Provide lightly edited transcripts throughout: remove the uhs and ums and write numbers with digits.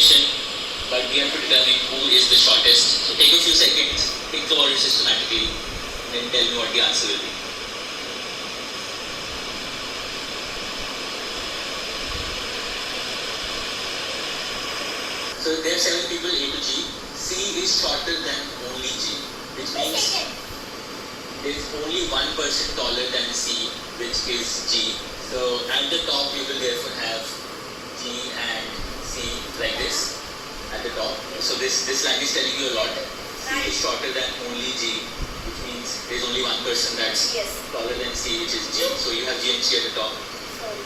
question, but we have to determine who is the shortest. So take a few seconds, think about it systematically, and then tell me what the answer will be. So there are 7 people A to G. C is shorter than only G, which means there is only one person taller than C, which is G. So at the top you will therefore have G and C like this at the top. So this line is telling you a lot. C is shorter than only G, which means there is only one person that's taller than C, which is G. So you have G and C at the top.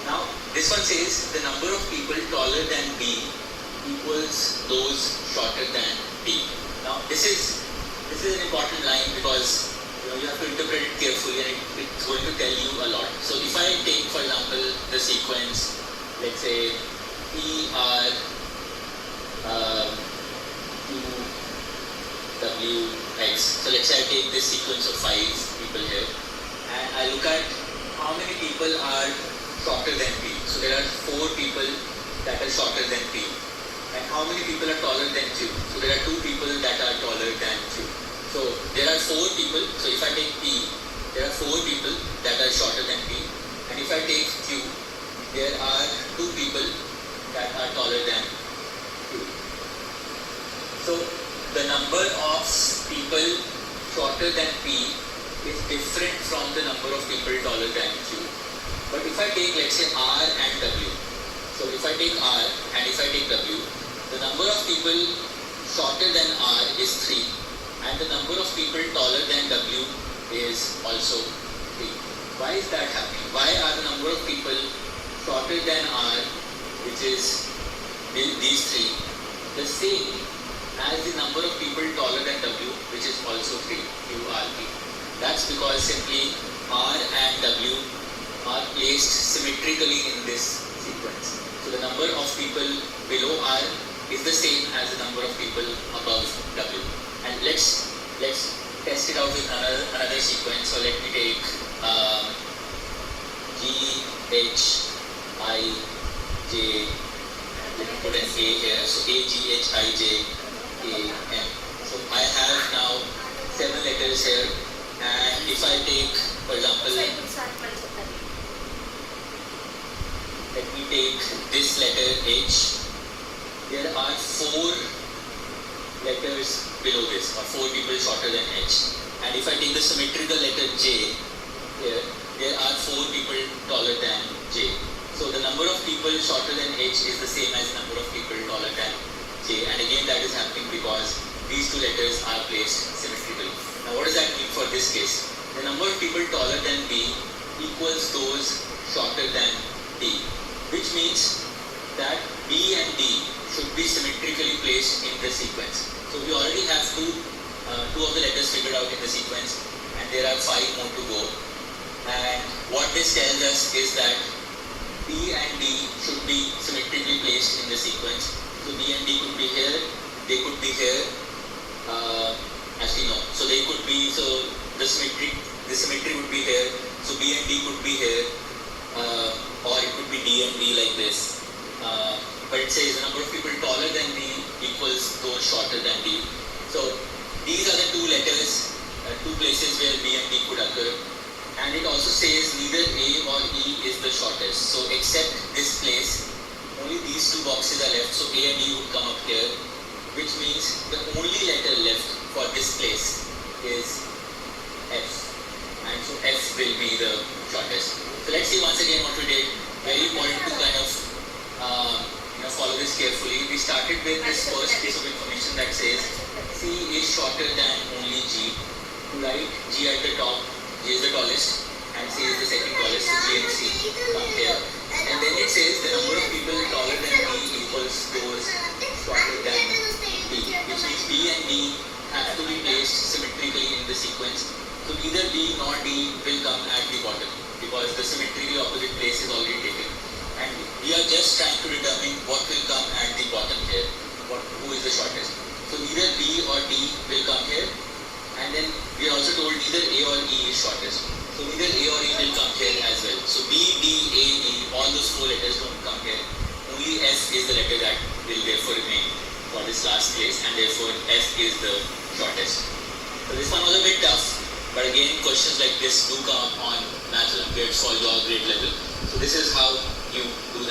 Now this one says the number of people taller than B equals those shorter than D. Now this is an important line because you have to interpret it carefully and it's going to tell you a lot. So if I take for example the sequence, let's say P R Q W X. So let's say I take this sequence of 5 people here and I look at how many people are shorter than P. So there are 4 people that are shorter than P. And how many people are taller than Q? So there are 2 people that are taller than Q. So there are 4 people. So if I take P, there are 4 people that are shorter than P. And if I take Q, there are 2 people that are taller than Q. So the number of people shorter than P is different from the number of people taller than Q. But if I take, let's say, R and W. So if I take R and if I take W, the number of people shorter than R is 3 and the number of people taller than W is also 3. Why is that happening? Why are the number of people shorter than R, which is these 3, the same as the number of people taller than W, which is also 3, QRP? That's because simply R and W are placed symmetrically in this sequence. So the number of people below R is the same as the number of people above W. And let's test it out with another sequence. So let me take G, H, I, J, let me put an A here. So A, G, H, I, J, A, M. So I have now 7 letters here. And if I take, for example, let me take this letter H. There are 4 letters below this, or 4 people shorter than H. And if I take the symmetrical letter J here, there are 4 people taller than J. So the number of people shorter than H is the same as the number of people taller than J. And again that is happening because these 2 letters are placed symmetrically. Now what does that mean for this case? The number of people taller than B equals those shorter than D, which means that B and D should be symmetrically placed in the sequence. So we already have two of the letters figured out in the sequence and there are 5 more to go. And what this tells us is that B and D should be symmetrically placed in the sequence. So B and D could be here, they could be here, actually no. So they could be, so the symmetry would be here, so B and D could be here, or it could be D and B like this. But it says the number of people taller than D equals those shorter than D. So these are the 2 letters, 2 places where B and D could occur. And it also says neither A or E is the shortest. So except this place, only these 2 boxes are left. So A and E would come up here, which means the only letter left for this place is F. And so F will be the shortest. So let's see once again what we did. Very important to kind of follow this carefully. We started with this first piece of information that says C is shorter than only G. To write G at the top, G is the tallest and C is the second tallest, so G and C come here. And then it says the number of people taller than D equals those shorter than D, which means B and D have to be placed symmetrically in the sequence. So neither B nor D will come at the bottom because the symmetrically opposite place is already taken. And we are just trying to determine what will come at the bottom here, who is the shortest. So neither B or D will come here, and then we are also told neither A or E is shortest. So neither A or E will come here as well. So B, D, A, E, all those 4 letters don't come here. Only S is the letter that will therefore remain last place, and therefore F is the shortest. So this one was a bit tough, but again questions like this do come up on Maths Olympiad for your grade level. So this is how you do them.